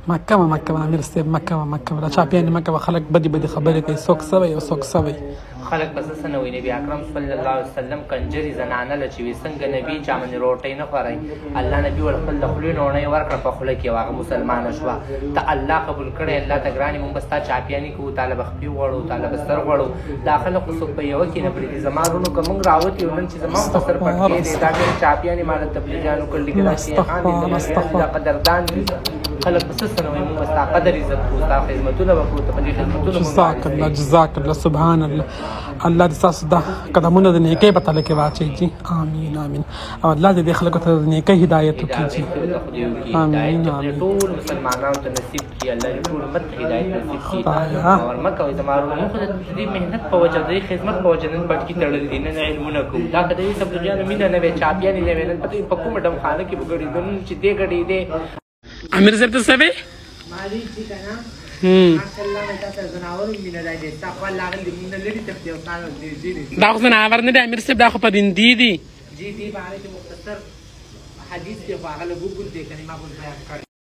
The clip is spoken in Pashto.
مکه امیر صاحب مکه دا چاپیان مکه خلک بدی خبرې کوي څوک سوی او څوک سوی خلک پس څه نه وایي نبي اکرم صلی الله علیه وسلم کنجري زنانه له چې وي څنګه نبي چا باندې روټۍ نه خورئ الله نبي ول خپل د خولې نه اونۍ ورکړه په خوله کې هغه مسلمانه شوه ته الله قبول کړی الله ته ګرانې مونږ به ستا چاپیانې کوو تاله به خپې غواړو تاله به سر غواړو دا خلک خو څوک په یوه کې نه پرېږدي زما وروڼو که مونږ راوتي یو نن چې زما په سر پټکې دی دا ډېر چاپیانې ما له تبلیغیانو کړلي که دا شیخان دي دا قدردان دي خلک به څه څه نه وایي مونږ به ستا قدر عزت کوو ستا خدمتونه به کوو ته په دې خدمتونو جزاک الله سبحان الله الله دې ستاسو دا قدمونه د نیکۍ په تله کې واچوي جي آمین او الله دې خلکو ته د نیکۍ هدایت وکړي جي آمین ټول مسلمانانو ته نصیب کړي الله دې ټول امت ته هدایت نصیب کړي اور مه کوئ زما وروڼو موږ خو د دې محنت په وجه د دې خدمت په وجه نن پټکي تړلي دي نن علمونه کوو دا که د دې تبلیغیانو مینه نه وی چاپیانې نه وی نن پته په کومه ډمخانه کې به ګډېدو نن چې دې ګډېدې امیر صاحب ته څه وی مالي چې که نه ماشاءالله مې تاسو زناورو مینه راځي تا خپل لاغل دې مینه لري ته یو کال دې دا خو زناور نه دي امیر صاحب دا خو پرندې دي جی دې باندې مختصر حدیث کې هغه له ګوګل دې کني ما په بیان کړ